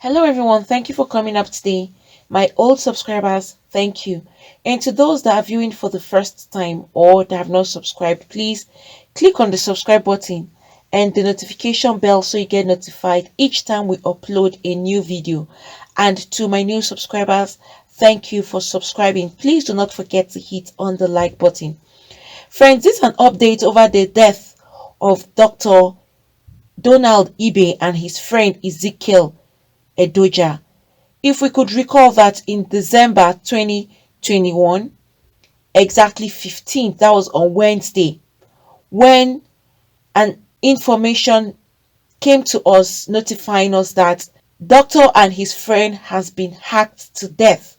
Hello everyone, thank you for coming up today. My old subscribers, thank you. And to those that are viewing for the first time or that have not subscribed, please click on the subscribe button and the notification bell so you get notified each time we upload a new video. And to my new subscribers, thank you for subscribing. Please do not forget to hit on the like button. Friends, this is an update over the death of Dr. Donald Ibe and his friend Ezekiel Edoja. If we could recall that in December 2021, exactly 15th, that was on Wednesday, when an information came to us notifying us that doctor and his friend has been hacked to death.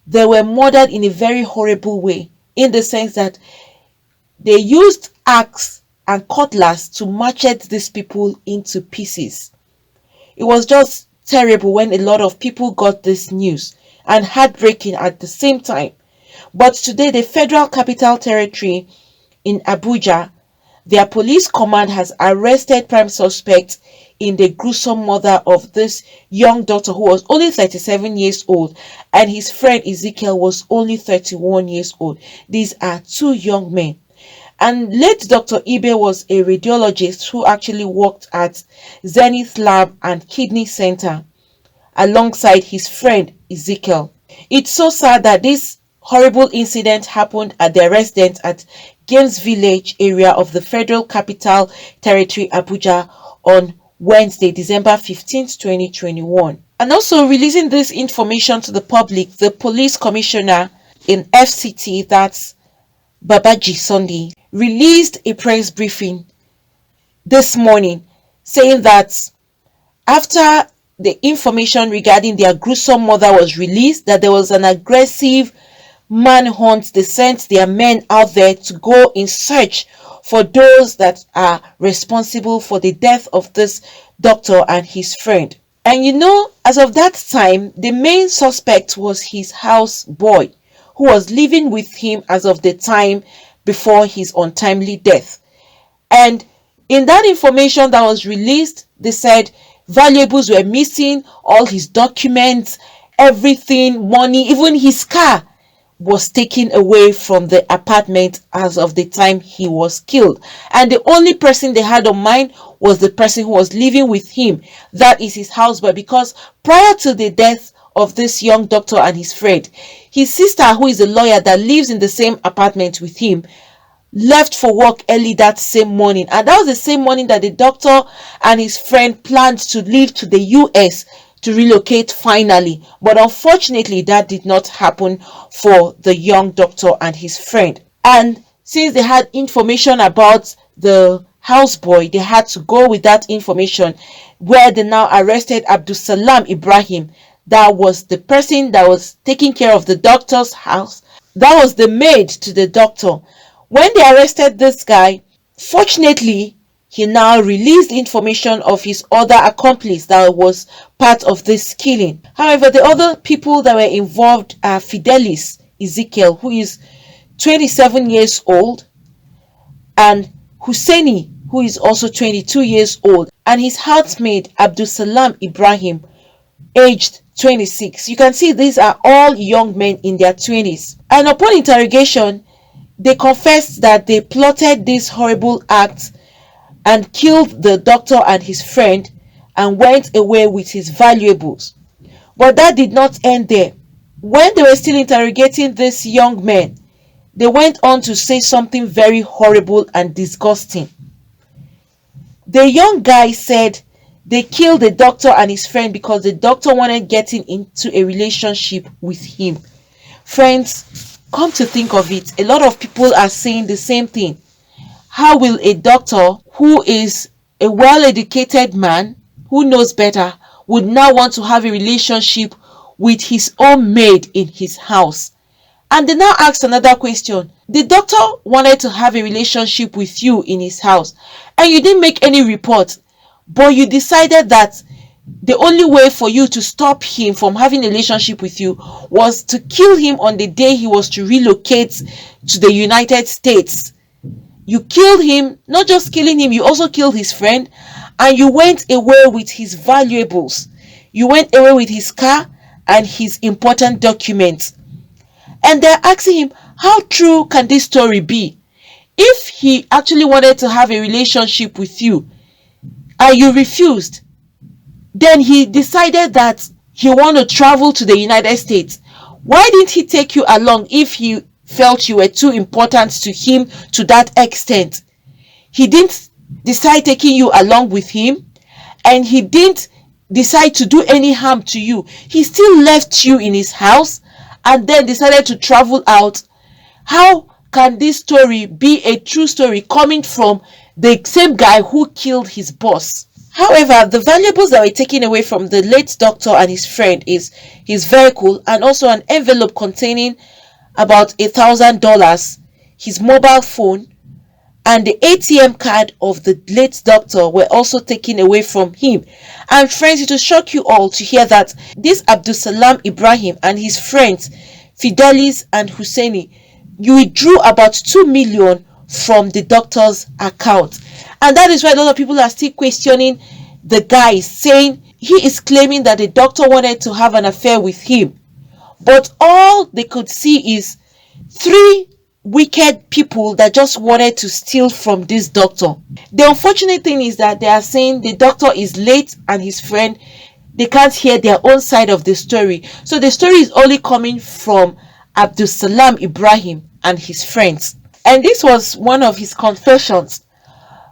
They were murdered in a very horrible way, in the sense that they used axe and cutlass to machete these people into pieces. It was just terrible when a lot of people got this news, and heartbreaking at the same time. But today, the Federal Capital Territory in Abuja, their police command has arrested prime suspects in the gruesome murder of this young doctor who was only 37 years old, and his friend Ezekiel was only 31 years old. These are two young men. And late Dr. Ibe was a radiologist who actually worked at Zenith Lab and Kidney Center alongside his friend Ezekiel. It's so sad that this horrible incident happened at their residence at Games Village area of the Federal Capital Territory, Abuja, on Wednesday, December 15th, 2021. And also releasing this information to the public, the police commissioner in FCT, that's Babaji Sunday, released a press briefing this morning saying that after the information regarding their gruesome murder was released, that there was an aggressive manhunt. They sent their men out there to go in search for those that are responsible for the death of this doctor and his friend. And as of that time, the main suspect was his house boy, who was living with him as of the time before his untimely death. And in that information that was released, they said valuables were missing, all his documents, everything, money, even his car was taken away from the apartment as of the time he was killed. And the only person they had on mind was the person who was living with him, that is his houseboy, because prior to the death of this young doctor and his friend, his sister, who is a lawyer that lives in the same apartment with him, left for work early that same morning, and that was the same morning that the doctor and his friend planned to leave to the US to relocate finally. But unfortunately, that did not happen for the young doctor and his friend. And since they had information about the houseboy, they had to go with that information, where they now arrested Abdul Salam Ibrahim. That was the person that was taking care of the doctor's house. That was the maid to the doctor. When they arrested this guy, fortunately, he now released information of his other accomplice that was part of this killing. However, the other people that were involved are Fidelis Ezekiel, who is 27 years old, and Husseini, who is also 22 years old, and his housemate Abdul Salam Ibrahim, aged 26. You can see these are all young men in their 20s. And upon interrogation, they confessed that they plotted this horrible act and killed the doctor and his friend and went away with his valuables. But that did not end there. When they were still interrogating these young men, they went on to say something very horrible and disgusting. The young guy said they killed the doctor and his friend because the doctor wanted getting into a relationship with him. Friends, come to think of it, a lot of people are saying the same thing. How will a doctor who is a well-educated man, who knows better, would now want to have a relationship with his own maid in his house? And they now ask another question. The doctor wanted to have a relationship with you in his house, and you didn't make any report, but you decided that the only way for you to stop him from having a relationship with you was to kill him on the day he was to relocate to the United States. You killed him. Not just killing him, you also killed his friend, and you went away with his valuables. You went away with his car and his important documents. And they're asking him, how true can this story be? If he actually wanted to have a relationship with you and you refused, then he decided that he wanted to travel to the United States. Why didn't he take you along if he felt you were too important to him to that extent? He didn't decide taking you along with him, and he didn't decide to do any harm to you. He still left you in his house and then decided to travel out. How can this story be a true story coming from the same guy who killed his boss? However, the valuables that were taken away from the late doctor and his friend is his vehicle and also an envelope containing about $1,000, his mobile phone, and the ATM card of the late doctor were also taken away from him. And friends, it will shock you all to hear that this Abdulsalam Ibrahim and his friends Fidelis and Husseini, you withdrew about 2 million from the doctor's account. And that is why a lot of people are still questioning the guy, saying he is claiming that the doctor wanted to have an affair with him. But all they could see is 3 wicked people that just wanted to steal from this doctor. The unfortunate thing is that they are saying the doctor is late and his friend, they can't hear their own side of the story. So the story is only coming from Abdulsalam Ibrahim and his friends. And this was one of his confessions.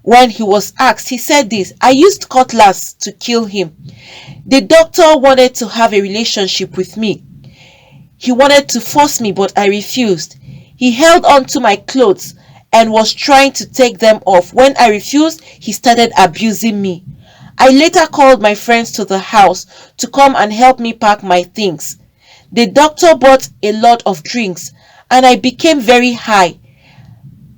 When he was asked, he said this: I used cutlass to kill him. The doctor wanted to have a relationship with me. He wanted to force me, but I refused. He held on to my clothes and was trying to take them off. When I refused, he started abusing me. I later called my friends to the house to come and help me pack my things. The doctor bought a lot of drinks and I became very high.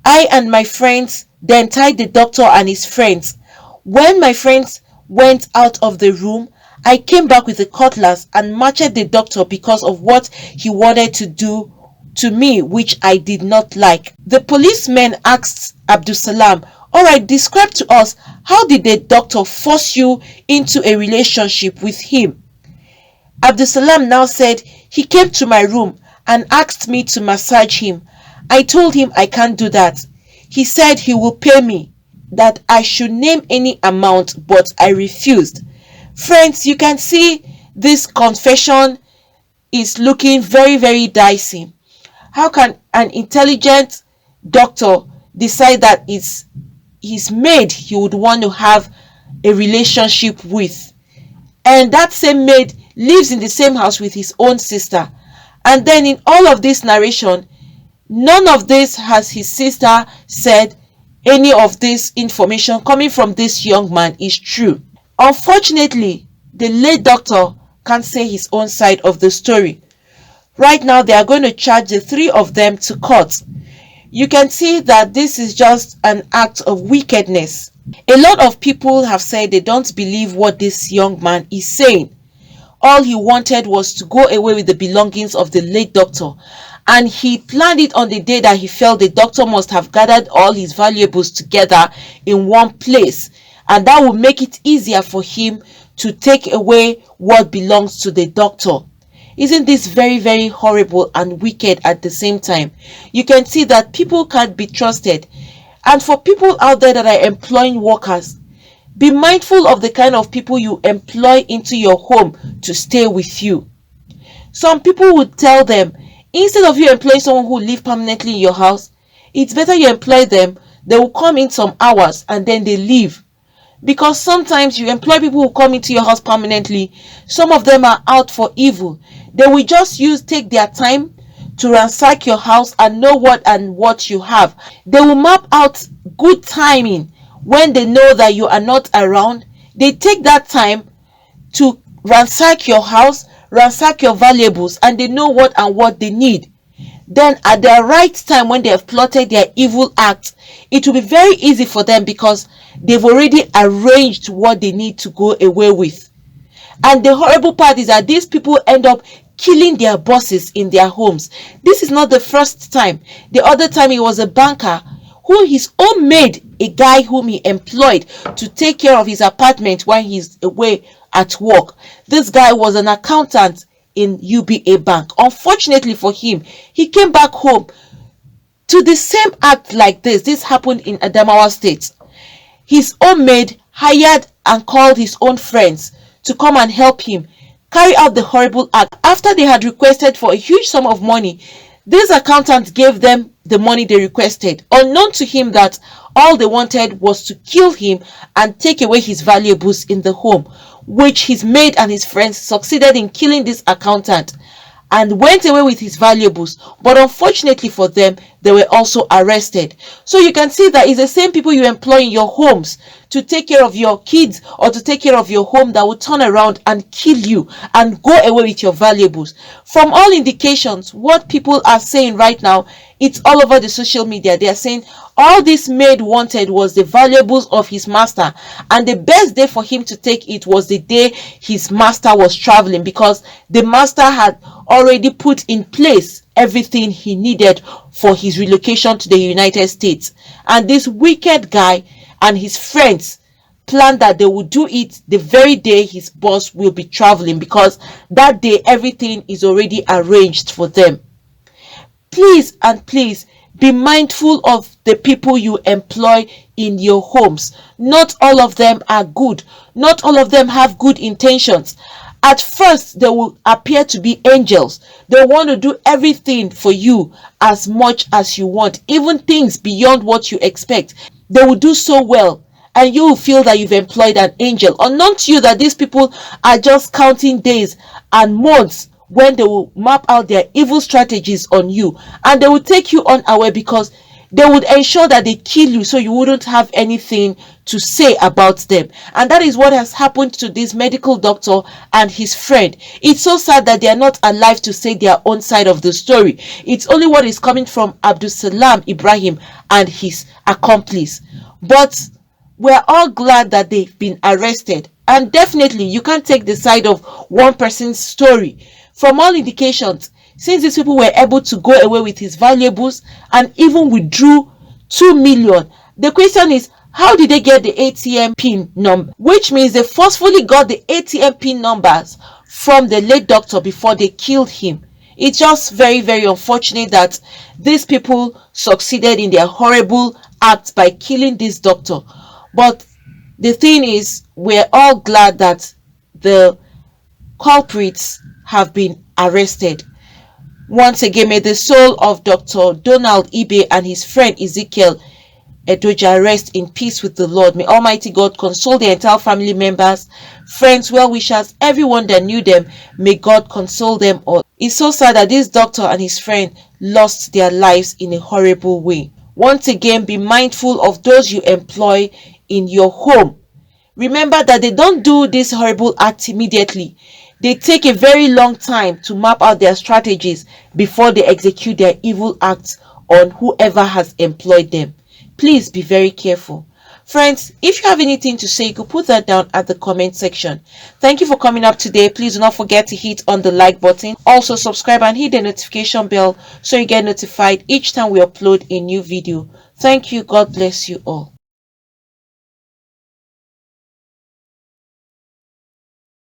I and my friends then tied the doctor and his friends. When my friends went out of the room, I came back with a cutlass and matched the doctor because of what he wanted to do to me, which I did not like. The policeman asked Abdulsalam, alright, describe to us, how did the doctor force you into a relationship with him? Abdulsalam now said, he came to my room and asked me to massage him. I told him I can't do that. He said he will pay me, that I should name any amount, but I refused. Friends, you can see this confession is looking very, very dicey. How can an intelligent doctor decide that it's his maid he would want to have a relationship with? And that same maid lives in the same house with his own sister. And then in all of this narration, none of this has his sister said any of this information coming from this young man is true. Unfortunately, the late doctor can't say his own side of the story. Right now, they are going to charge the 3 of them to court. You can see that this is just an act of wickedness. A lot of people have said they don't believe what this young man is saying. All he wanted was to go away with the belongings of the late doctor. And he planned it on the day that he felt the doctor must have gathered all his valuables together in one place. And that would make it easier for him to take away what belongs to the doctor. Isn't this very, very horrible and wicked at the same time? You can see that people can't be trusted. And for people out there that are employing workers, be mindful of the kind of people you employ into your home to stay with you. Some people would tell them, instead of you employing someone who live permanently in your house, it's better you employ them. They will come in some hours and then they leave. Because sometimes you employ people who come into your house permanently. Some of them are out for evil. They will just take their time to ransack your house and know what you have. They will map out good timing when they know that you are not around. They take that time to ransack your house, ransack your valuables, and they know what they need. Then at the right time, when they have plotted their evil act, it will be very easy for them because they've already arranged what they need to go away with. And the horrible part is that these people end up killing their bosses in their homes. This is not the first time. The other time he was a banker who his own maid, a guy whom he employed to take care of his apartment when he's away at work. This guy was an accountant in UBA Bank. Unfortunately for him, he came back home to the same act like this. This happened in Adamawa State. His own maid hired and called his own friends to come and help him carry out the horrible act. After they had requested for a huge sum of money, this accountant gave them the money they requested, unknown to him that all they wanted was to kill him and take away his valuables in the home, which his maid and his friends succeeded in killing this accountant and went away with his valuables. But unfortunately for them, they were also arrested. So you can see that it's the same people you employ in your homes to take care of your kids or to take care of your home that will turn around and kill you and go away with your valuables. From all indications, what people are saying right now, it's all over the social media. They are saying all this maid wanted was the valuables of his master, and the best day for him to take it was the day his master was traveling, because the master had already put in place everything he needed for his relocation to the United States. And this wicked guy and his friends planned that they would do it the very day his boss will be traveling, because that day everything is already arranged for them. Please and please be mindful of the people you employ in your homes. Not all of them are good. Not all of them have good intentions. At first, they will appear to be angels. They want to do everything for you as much as you want, even things beyond what you expect. They will do so well, and you will feel that you've employed an angel. Unknown to you that these people are just counting days and months when they will map out their evil strategies on you, and they will take you unaware, because they would ensure that they kill you so you wouldn't have anything to say about them. And that is what has happened to this medical doctor and his friend. It's so sad that they are not alive to say their own side of the story. It's only what is coming from Abdul Salam Ibrahim and his accomplice. But we're all glad that they've been arrested. And definitely you can't take the side of one person's story. From all indications, since these people were able to go away with his valuables and even withdrew 2 million, the question is, how did they get the ATM PIN number? Which means they forcefully got the ATM PIN numbers from the late doctor before they killed him. It's just very, very unfortunate that these people succeeded in their horrible act by killing this doctor. But the thing is, we're all glad that the culprits have been arrested. Once again, may the soul of Dr. Donald Ibe and his friend Ezekiel Edoja rest in peace with the Lord. May Almighty God console their entire family members, friends, well-wishers, everyone that knew them. May God console them all. It's so sad that this doctor and his friend lost their lives in a horrible way. Once again, be mindful of those you employ in your home. Remember that they don't do this horrible act immediately. They take a very long time to map out their strategies before they execute their evil acts on whoever has employed them. Please be very careful. Friends, if you have anything to say, you could put that down at the comment section. Thank you for coming up today. Please do not forget to hit on the like button. Also subscribe and hit the notification bell so you get notified each time we upload a new video. Thank you. God bless you all.